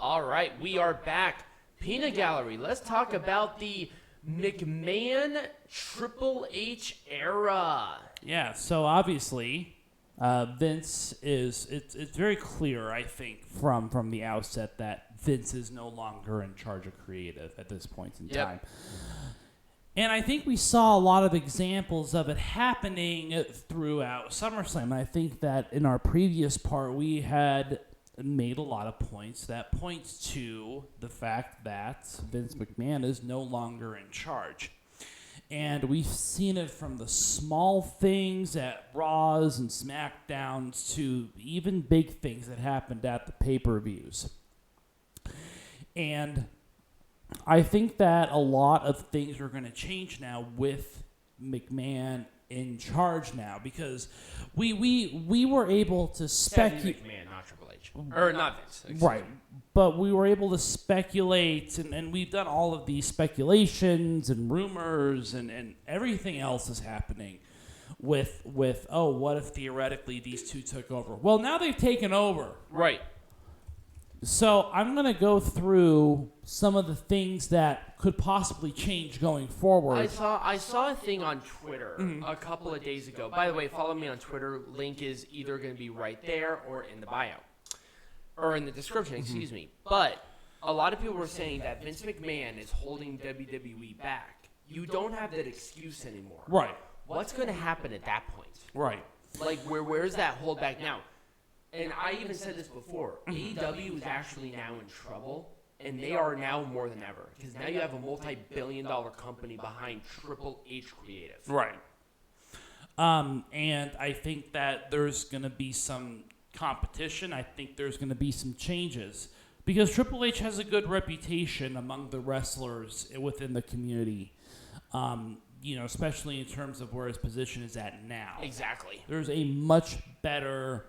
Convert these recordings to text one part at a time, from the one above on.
All right, we are back. Peanut Gallery. Let's talk about the McMahon Triple H era. Yeah, so obviously, Vince it's very clear, I think, from the outset that Vince is no longer in charge of creative at this point in time. And I think we saw a lot of examples of it happening throughout SummerSlam. And I think that in our previous part, we had made a lot of points that points to the fact that Vince McMahon is no longer in charge. And we've seen it from the small things at Raws and Smackdowns to even big things that happened at the pay-per-views. And I think that a lot of things are going to change now with McMahon in charge now, because we were able to speculate. McMahon, not Triple H. Or not Vince. Right. But we were able to speculate, and we've done all of these speculations and rumors and everything else is happening with what if theoretically these two took over? Well, now they've taken over. Right. So I'm going to go through some of the things that could possibly change going forward. I saw a thing on Twitter a couple of days ago. By the way, follow me on Twitter. Link is either going to be right there or in the bio. Or in the description, excuse me. But a lot of people were saying that Vince McMahon is holding WWE back. You don't have that excuse anymore. Right. What's going to happen at that point? Right. Like, where's that holdback now? And I even said this before. AEW is actually now in trouble, and they are now more than ever. Because now you have a multi-billion-dollar company behind Triple H Creative. Right. And I think that there's going to be some competition. I think there's going to be some changes. Because Triple H has a good reputation among the wrestlers within the community. Especially in terms of where his position is at now. Exactly. There's a much better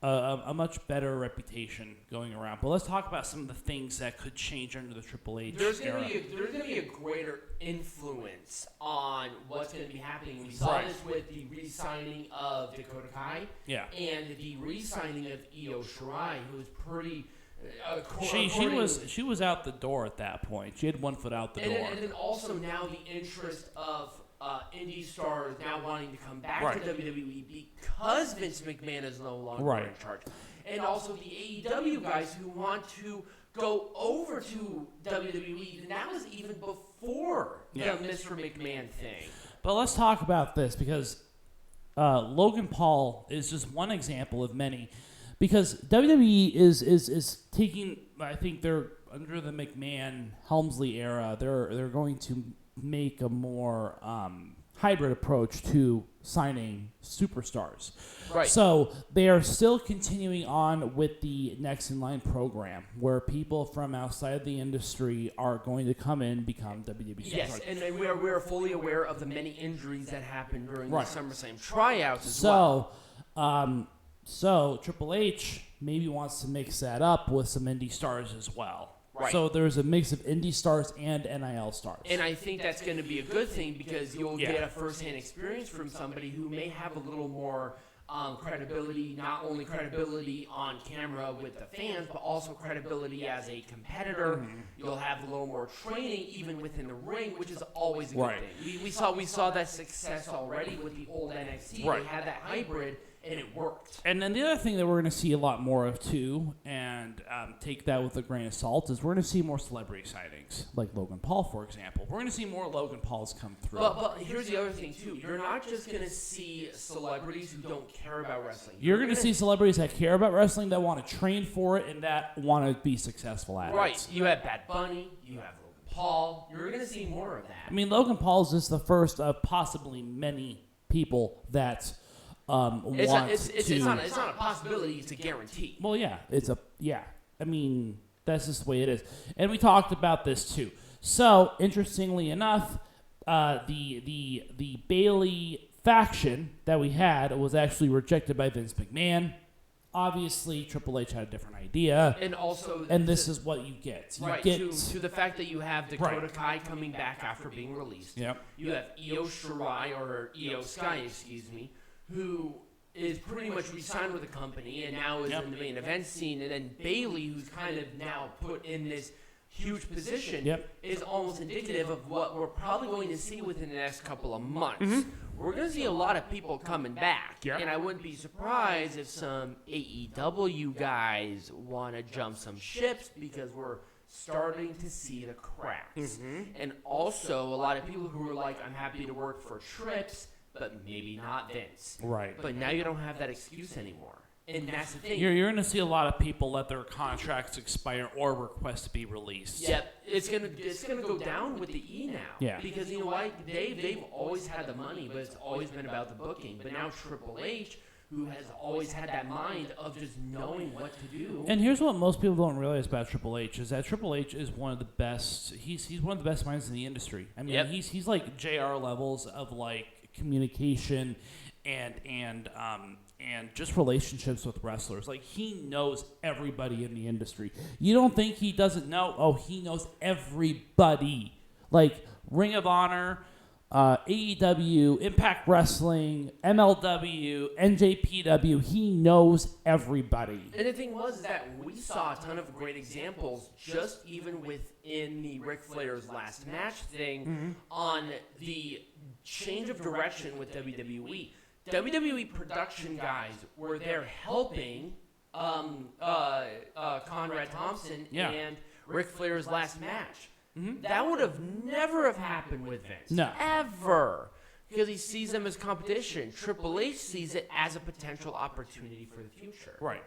reputation going around. But let's talk about some of the things that could change under the Triple H era. There's going to be a greater influence on what's going to be happening. We saw this with the re-signing of Dakota Kai and the re-signing of Io Shirai, who was pretty... She was out the door at that point. She had one foot out the door. And then also now the interest of indie stars now wanting to come back to WWE because Vince McMahon is no longer in charge. And also the AEW guys who want to go over to WWE. And that was even before the Mr. McMahon thing. But let's talk about this because Logan Paul is just one example of many. Because WWE is taking, I think they're under the McMahon Helmsley era. They're going to make a more hybrid approach to signing superstars. Right. So they are still continuing on with the Next in Line program, where people from outside the industry are going to come in and become WWE stars. Yes, and we're fully aware of the many injuries that happened during the SummerSlam tryouts as well. So Triple H maybe wants to mix that up with some indie stars as well. Right. So there's a mix of indie stars and NIL stars. And I think that's going to be a good thing because you'll get a first-hand experience from somebody who may have a little more credibility, not only credibility on camera with the fans, but also credibility as a competitor. Mm-hmm. You'll have a little more training even within the ring, which is always a good thing. We saw that success already with the old NXT. They had that hybrid. And it worked. And then the other thing that we're going to see a lot more of, too, and take that with a grain of salt, is we're going to see more celebrity sightings, like Logan Paul, for example. We're going to see more Logan Pauls come through. But here's the other thing, too. You're not just going to see celebrities who don't care about wrestling. You're going to see celebrities that care about wrestling, that want to train for it, and that want to be successful at it. Right. You have Bad Bunny. You have Logan Paul. You're going to see more of that. I mean, Logan Paul is just the first of possibly many people that... It's not a possibility, it's a guarantee. Well, I mean, that's just the way it is. And we talked about this too. So, interestingly enough, the Bayley faction that we had was actually rejected by Vince McMahon. Obviously, Triple H had a different idea. And this is what you get. You get to the fact that you have Dakota Kai coming back after being released. Yep. You have Io Shirai, or Io Sky, excuse me, who is pretty much re-signed with the company and now is in the main event scene. And then Bayley, who's kind of now put in this huge position, is almost indicative of what we're probably going to see within the next couple of months. We're going to see a lot of people coming back. And I wouldn't be surprised if some AEW guys want to jump some ships because we're starting to see the cracks. And also a lot of people who are like, I'm happy to work for Trips, but maybe not Vince. Right. But now you don't have that excuse anymore. And that's the thing. You're going to see a lot of people let their contracts expire or request to be released. Yep. It's gonna go down with the E now. Yeah. Because you know what? They've always had the money, but it's always been about the booking. But now Triple H, who has always had that mind of just knowing what to do. And here's what most people don't realize about Triple H is that Triple H is one of the best. He's one of the best minds in the industry. I mean, he's like JR levels of like communication and just relationships with wrestlers. Like, he knows everybody in the industry. You don't think he doesn't know? Oh, he knows everybody. Like, Ring of Honor, AEW, Impact Wrestling, MLW, NJPW. He knows everybody. And the thing was that we saw a ton of great examples just even within the Ric Flair's last match thing on the change of direction with WWE. WWE production guys were there helping Conrad Thompson and Ric Flair's last match. That would have never have happened with Vince. No. Ever. Because he sees them as competition. Triple H sees it as a potential opportunity for the future. Right.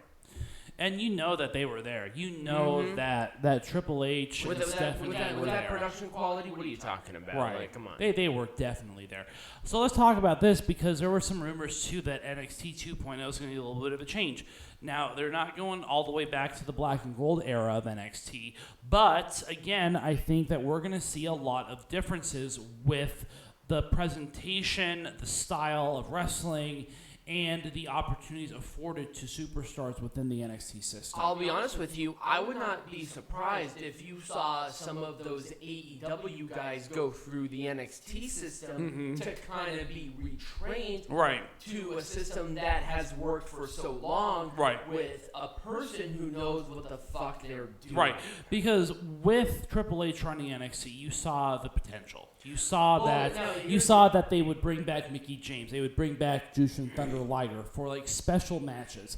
And you know that they were there. You know that Triple H and Stephanie were there. That production quality, what are you talking about? Right. Like, come on. They were definitely there. So let's talk about this because there were some rumors, too, that NXT 2.0 is going to be a little bit of a change. Now, they're not going all the way back to the black and gold era of NXT. But, again, I think that we're going to see a lot of differences with the presentation, the style of wrestling, and the opportunities afforded to superstars within the NXT system. I'll be honest with you, I would not be surprised if you saw some of those AEW guys go through the NXT system to kind of be retrained to a system that has worked for so long with a person who knows what the fuck they're doing. Right, because with Triple H running NXT, you saw the potential. You saw that they would bring back Mickie James. They would bring back Jushin Thunder Liger for like special matches.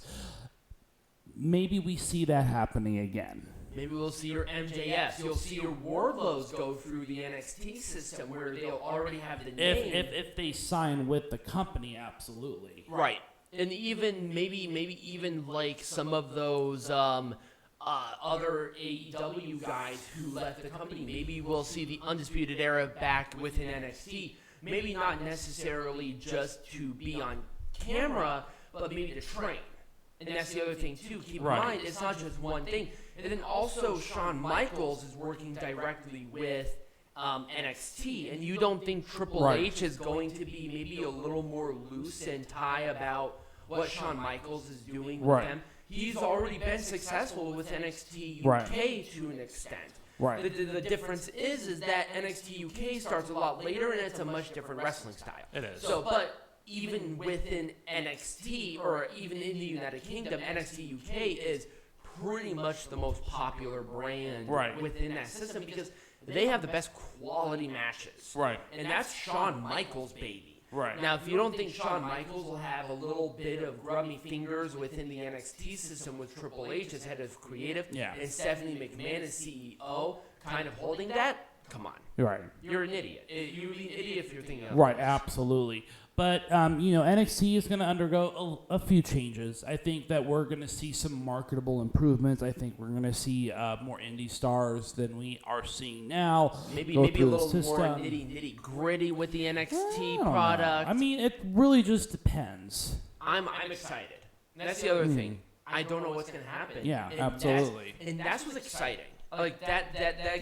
Maybe we see that happening again. Maybe we'll see your MJFs. You'll see your Wardlows go through the NXT system where they'll already have the name. If they sign with the company, absolutely. Right. And even maybe even like some of those other AEW guys who left the company. Maybe we'll see the Undisputed Era back within NXT. Maybe not necessarily just to be on camera, but maybe to train. And that's the other thing, too. Keep in mind, it's not just one thing. And then also, Shawn Michaels is working directly with NXT. And you don't think Triple H is going to be maybe a little more loose and tie about what Shawn Michaels is doing with them? He's already been successful with NXT UK to an extent. Right. The difference is that NXT UK starts a lot later and it's a much different wrestling style. It is. So, but even within NXT or even in the United Kingdom, NXT UK is pretty much the most popular brand within that system because they have the best quality matches. Right. And that's Shawn Michaels' baby. Right. Now, if you don't think Shawn Michaels will have a little bit of grubby fingers within the NXT system with Triple H as head of creative and Stephanie McMahon as CEO kind of holding that, come on. Right. You're an idiot. You're an idiot if you're thinking of Right, absolutely. But, NXT is going to undergo a few changes. I think that we're going to see some marketable improvements. I think we're going to see more indie stars than we are seeing now. Maybe a little more nitty-gritty with the NXT product. I mean, it really just depends. I'm excited. That's the other thing. I don't know what's going to happen. Yeah, absolutely. And that's what's exciting. Like, that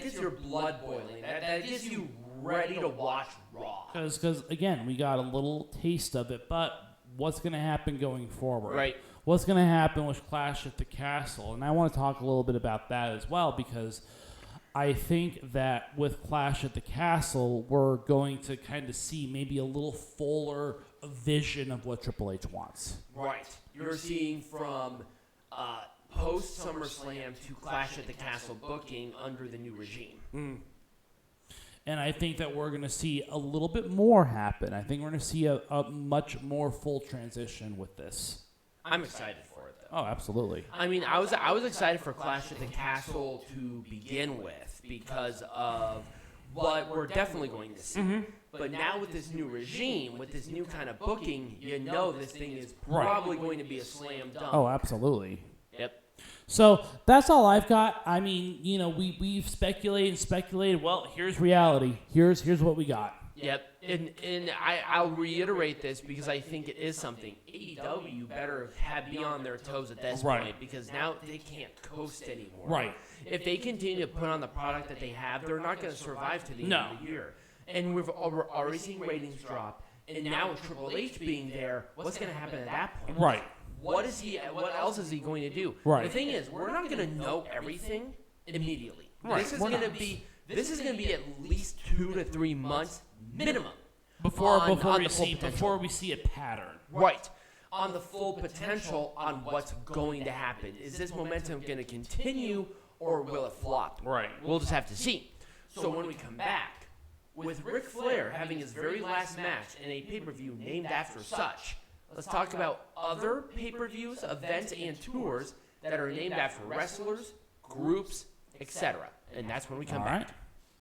gets your blood boiling. That gets you ready to watch Raw. Because again, we got a little taste of it, but what's going to happen going forward? Right. What's going to happen with Clash at the Castle? And I want to talk a little bit about that as well, because I think that with Clash at the Castle, we're going to kind of see maybe a little fuller vision of what Triple H wants. Right. You're seeing from post SummerSlam to Clash at the Castle booking under the new regime. And I think that we're going to see a little bit more happen. I think we're going to see a much more full transition with this. I'm excited for it, though. Oh, absolutely. I mean, I was excited for Clash at the Castle to begin with because of what we're definitely going to see. But now with this new regime, with this new kind of booking, this thing is probably going to be a slam dunk. Oh, absolutely. Yep. So that's all I've got. I mean, we've speculated. Well, here's reality. Here's what we got. Yep. And I'll reiterate this because I think it is something. AEW better be on their toes at this point because now they can't coast anymore. Right. If they continue to put on the product that they have, they're not going to survive to the end of the year. And we're already seeing ratings drop. And now with Triple H being there, what's going to happen at that point? Right. What else is he going to do? Right. The thing is, we're not going to know everything immediately. Right. This is going to be at least 2 to 3 months minimum before we see a pattern. Right. On the full potential on what's going to happen. Is this momentum going to continue or will it flop? Right. We'll just have to see. So when we come back, with Ric Flair having his very last match in a pay-per-view named after such, let's talk about other pay-per-views, events, and tours that are named after wrestlers, groups, etc. And that's when we come back. All right.